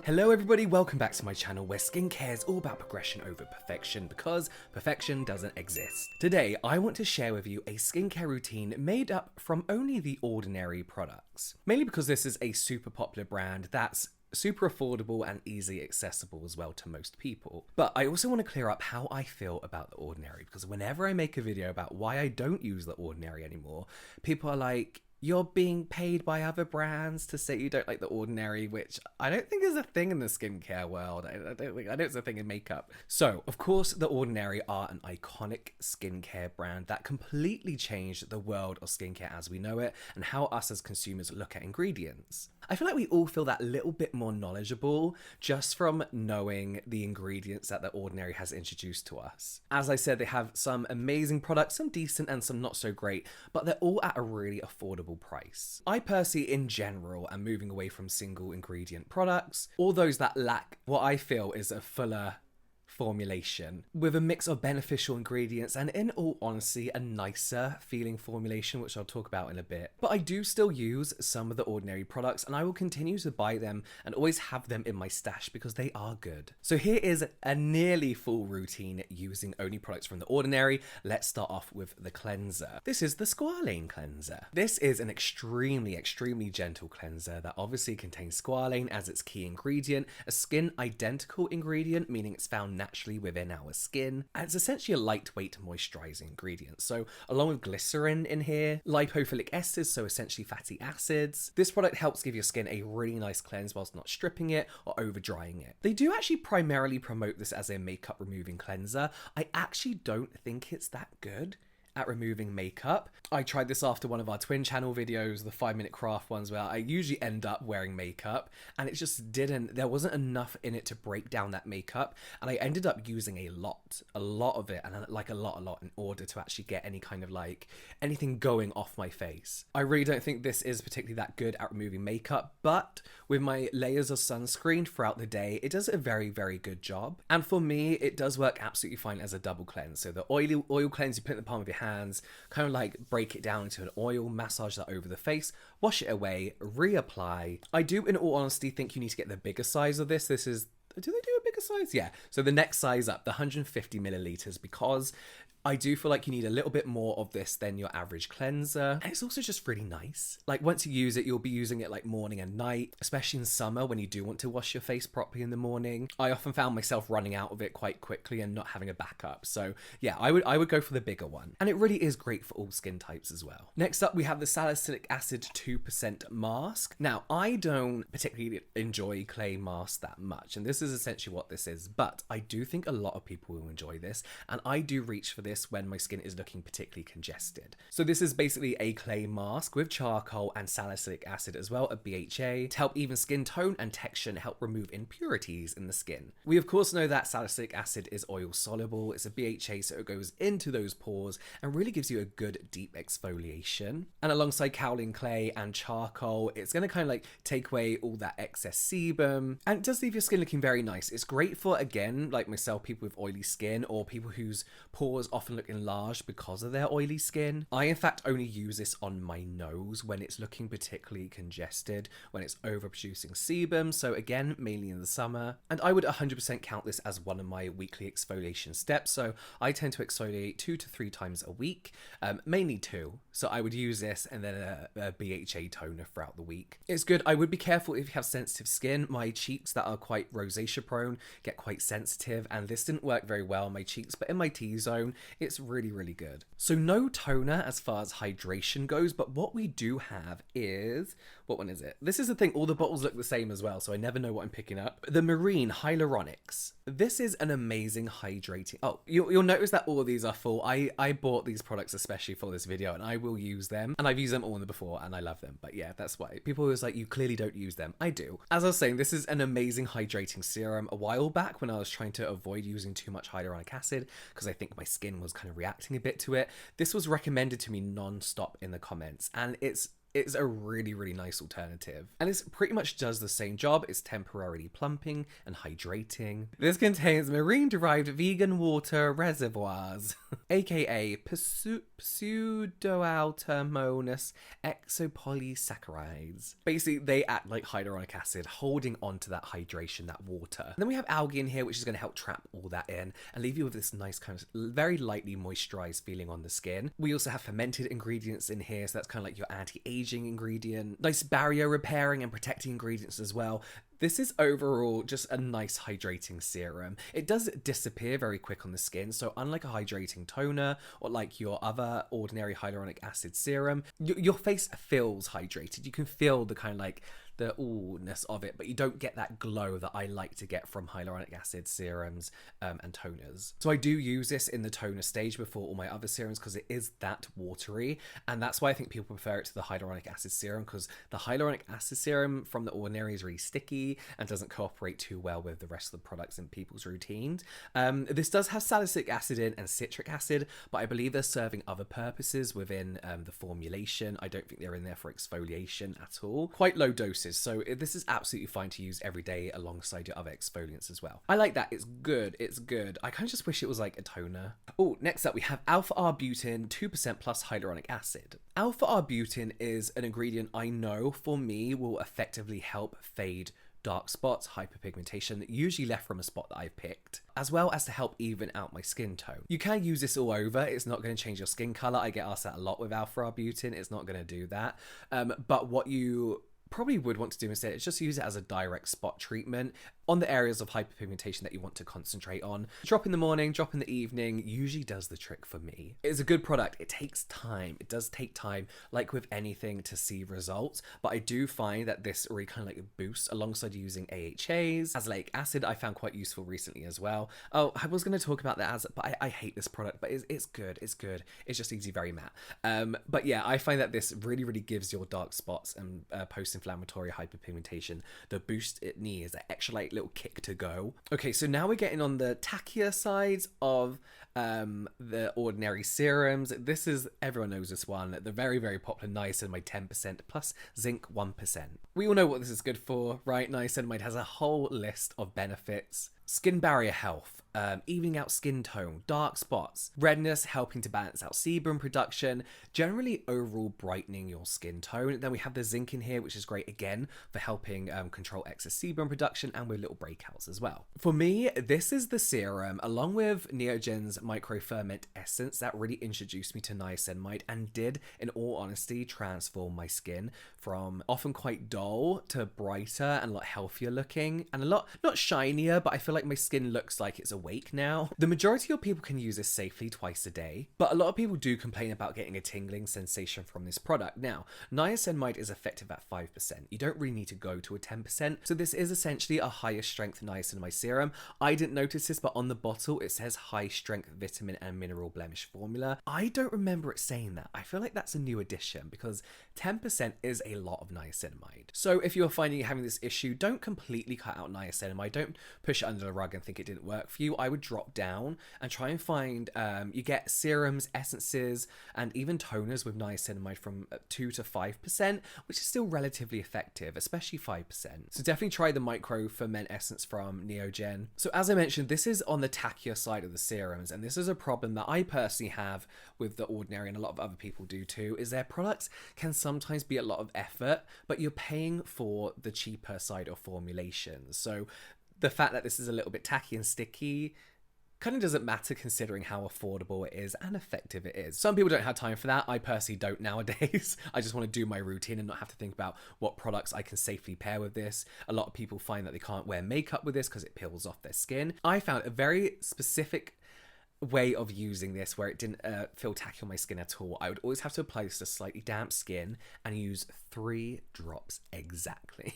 Hello everybody, welcome back to my channel where skincare is all about progression over perfection because perfection doesn't exist. Today, I want to share with you a skincare routine made up from only The Ordinary products. Mainly because this is a super popular brand that's super affordable and easily accessible as well to most people. But I also want to clear up how I feel about The Ordinary, because whenever I make a video about why I don't use The Ordinary anymore, people are like, you're being paid by other brands to say you don't like The Ordinary, which I don't think is a thing in the skincare world. I know it's a thing in makeup. So, of course, The Ordinary are an iconic skincare brand that completely changed the world of skincare as we know it and how us as consumers look at ingredients. I feel like we all feel that little bit more knowledgeable just from knowing the ingredients that The Ordinary has introduced to us. As I said, they have some amazing products, some decent and some not so great, but they're all at a really affordable price. I personally, in general, am moving away from single ingredient products, or those that lack what I feel is a fuller formulation with a mix of beneficial ingredients and, in all honesty, a nicer feeling formulation, which I'll talk about in a bit. But I do still use some of The Ordinary products and I will continue to buy them and always have them in my stash because they are good. So here is a nearly full routine using only products from The Ordinary. Let's start off with the cleanser. This is the Squalane cleanser. This is an extremely gentle cleanser that obviously contains squalane as its key ingredient, a skin identical ingredient, meaning it's found naturally within our skin, and it's essentially a lightweight moisturizing ingredient. So along with glycerin in here, lipophilic esters, so essentially fatty acids, this product helps give your skin a really nice cleanse whilst not stripping it or over drying it. They do actually primarily promote this as a makeup removing cleanser. I actually don't think it's that good at removing makeup. I tried this after one of our twin channel videos, the 5-minute craft ones, where I usually end up wearing makeup and it just there wasn't enough in it to break down that makeup, and I ended up using a lot of it, and like a lot in order to actually get any kind of like anything going off my face. I really don't think this is particularly that good at removing makeup, but with my layers of sunscreen throughout the day, it does a very good job. And for me, it does work absolutely fine as a double cleanse. So the oil cleanse you put in the palm of your hands, kind of like break it down into an oil, massage that over the face, wash it away, reapply. I do, in all honesty, think you need to get the bigger size of this. This is, do they do a bigger size? Yeah. So the next size up, the 150 milliliters, because I do feel like you need a little bit more of this than your average cleanser. And it's also just really nice. Like once you use it, you'll be using it like morning and night, especially in summer when you do want to wash your face properly in the morning. I often found myself running out of it quite quickly and not having a backup. So yeah, I would go for the bigger one. And it really is great for all skin types as well. Next up, we have the Salicylic Acid 2% mask. Now, I don't particularly enjoy clay masks that much, and this is essentially what this is, but I do think a lot of people will enjoy this, and I do reach for this when my skin is looking particularly congested. So this is basically a clay mask with charcoal and salicylic acid as well, a BHA, to help even skin tone and texture and help remove impurities in the skin. We of course know that salicylic acid is oil soluble, it's a BHA, so it goes into those pores and really gives you a good deep exfoliation. And alongside kaolin clay and charcoal, it's going to kind of like take away all that excess sebum, and it does leave your skin looking very nice. It's great for, again, like myself, people with oily skin or people whose pores often look enlarged because of their oily skin. I in fact only use this on my nose when it's looking particularly congested, when it's overproducing sebum, so again, mainly in the summer. And I would 100% count this as one of my weekly exfoliation steps, so I tend to exfoliate 2 to 3 times a week, mainly 2. So I would use this and then a BHA toner throughout the week. It's good. I would be careful if you have sensitive skin. My cheeks that are quite rosacea prone get quite sensitive, and this didn't work very well on my cheeks, but in my T-zone, it's really good. So no toner as far as hydration goes, but what we do have is, what one is it? This is the thing, all the bottles look the same as well, so I never know what I'm picking up. The Marine Hyaluronics. This is an amazing hydrating. Oh, you'll notice that all of these are full. I bought these products especially for this video, and I will use them, and I've used them all in the before, and I love them. But yeah, that's why people always like, you clearly don't use them. I do. As I was saying, this is an amazing hydrating serum. A while back when I was trying to avoid using too much hyaluronic acid because I think my skin was kind of reacting a bit to it, this was recommended to me non-stop in the comments, and it's it's a really, really nice alternative. And it pretty much does the same job. It's temporarily plumping and hydrating. This contains marine-derived vegan water reservoirs, aka pseudoaltermonous exopolysaccharides. Basically, they act like hyaluronic acid, holding onto that hydration, that water. And then we have algae in here, which is going to help trap all that in and leave you with this nice kind of very lightly moisturized feeling on the skin. We also have fermented ingredients in here, so that's kind of like your anti-aging ingredient. Nice barrier repairing and protecting ingredients as well. This is overall just a nice hydrating serum. It does disappear very quick on the skin, so unlike a hydrating toner or like your other ordinary hyaluronic acid serum, your face feels hydrated. You can feel the kind of like the ooh-ness of it, but you don't get that glow that I like to get from hyaluronic acid serums and toners. So I do use this in the toner stage before all my other serums because it is that watery, and that's why I think people prefer it to the hyaluronic acid serum, because the hyaluronic acid serum from the Ordinary is really sticky and doesn't cooperate too well with the rest of the products in people's routines. This does have salicylic acid in and citric acid, but I believe they're serving other purposes within the formulation. I don't think they're in there for exfoliation at all. Quite low doses, so this is absolutely fine to use every day alongside your other exfoliants as well. I like that. It's good. It's good. I kind of just wish it was like a toner. Oh, next up we have alpha-arbutin 2% plus hyaluronic acid. Alpha-arbutin is an ingredient I know for me will effectively help fade dark spots, hyperpigmentation, usually left from a spot that I've picked, as well as to help even out my skin tone. You can use this all over. It's not going to change your skin color. I get asked that a lot with alpha-arbutin. It's not going to do that. But what you probably would want to do instead is just use it as a direct spot treatment on the areas of hyperpigmentation that you want to concentrate on. Drop in the morning, drop in the evening usually does the trick for me. It's a good product. It takes time. It does take time, like with anything, to see results, but I do find that this really kind of like boosts alongside using AHAs. Azelaic acid I found quite useful recently as well. Oh, I was going to talk about that but I hate this product, but it's good. It's good. It's just easy, very matte. But yeah, I find that this really, really gives your dark spots and post-inflammatory hyperpigmentation the boost it needs, that extra like little kick to go. Okay, so now we're getting on the tackier sides of the Ordinary serums. This is, everyone knows this one, the very, very popular niacinamide 10% plus zinc 1%. We all know what this is good for, right? Niacinamide has a whole list of benefits. Skin barrier health, evening out skin tone, dark spots, redness, helping to balance out sebum production, generally overall brightening your skin tone. Then we have the zinc in here, which is great again for helping control excess sebum production and with little breakouts as well. For me, this is the serum along with Neogen's microferment essence that really introduced me to niacinamide and did, in all honesty, transform my skin from often quite dull to brighter and a lot healthier looking and a lot, not shinier, but I feel like my skin looks like it's awake now. The majority of people can use this safely twice a day, but a lot of people do complain about getting a tingling sensation from this product. Now, niacinamide is effective at 5%. You don't really need to go to a 10%, so this is essentially a higher strength niacinamide serum. I didn't notice this, but on the bottle it says high strength vitamin and mineral blemish formula. I don't remember it saying that. I feel like that's a new addition because 10% is a lot of niacinamide. So if you're finding you're having this issue, don't completely cut out niacinamide. Don't push it under the rug and think it didn't work for you. I would drop down and try and find, you get serums, essences, and even toners with niacinamide from 2 to 5%, which is still relatively effective, especially 5%. So definitely try the micro ferment essence from Neogen. So as I mentioned, this is on the tackier side of the serums, and this is a problem that I personally have with the Ordinary, and a lot of other people do too, is their products can sometimes be a lot of effort, but you're paying for the cheaper side of formulations. So the fact that this is a little bit tacky and sticky kind of doesn't matter considering how affordable it is and effective it is. Some people don't have time for that. I personally don't nowadays. I just want to do my routine and not have to think about what products I can safely pair with this. A lot of people find that they can't wear makeup with this because it peels off their skin. I found a very specific way of using this where it didn't feel tacky on my skin at all. I would always have to apply this to slightly damp skin and use 3 drops exactly.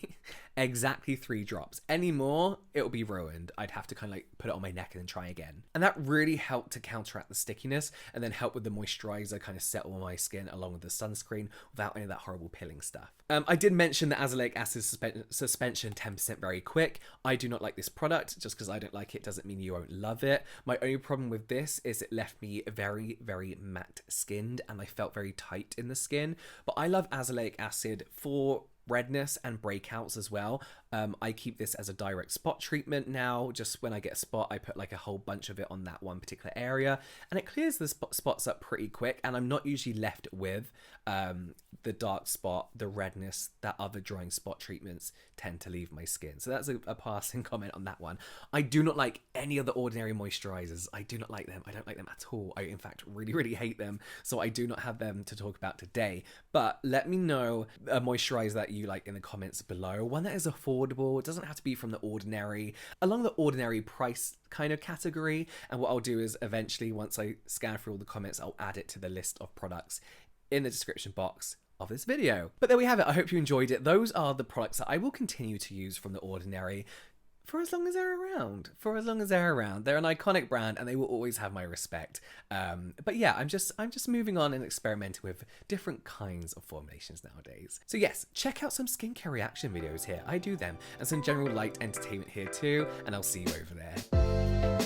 Exactly 3 drops. Any more, it'll be ruined. I'd have to kind of like put it on my neck and then try again. And that really helped to counteract the stickiness and then help with the moisturizer kind of settle on my skin along with the sunscreen without any of that horrible peeling stuff. I did mention the azelaic acid suspension 10% very quick. I do not like this product. Just because I don't like it doesn't mean you won't love it. My only problem with this is it left me very, very matte skinned and I felt very tight in the skin. But I love azelaic acid for redness and breakouts as well. I keep this as a direct spot treatment now. Just when I get a spot, I put like a whole bunch of it on that one particular area and it clears the spots up pretty quick, and I'm not usually left with the dark spot, the redness that other drying spot treatments tend to leave my skin. So that's a passing comment on that one. I do not like any of the Ordinary moisturizers. I do not like them. I don't like them at all. I in fact really hate them, so I do not have them to talk about today. But let me know a moisturizer that you like in the comments below, one that is affordable. It doesn't have to be from the Ordinary, along the Ordinary price kind of category. And what I'll do is eventually, once I scan through all the comments, I'll add it to the list of products in the description box of this video. But there we have it. I hope you enjoyed it. Those are the products that I will continue to use from the Ordinary for as long as they're around. They're an iconic brand and they will always have my respect. But yeah, I'm just moving on and experimenting with different kinds of formulations nowadays. So yes, check out some skincare reaction videos here. I do them, and some general light entertainment here too, and I'll see you over there.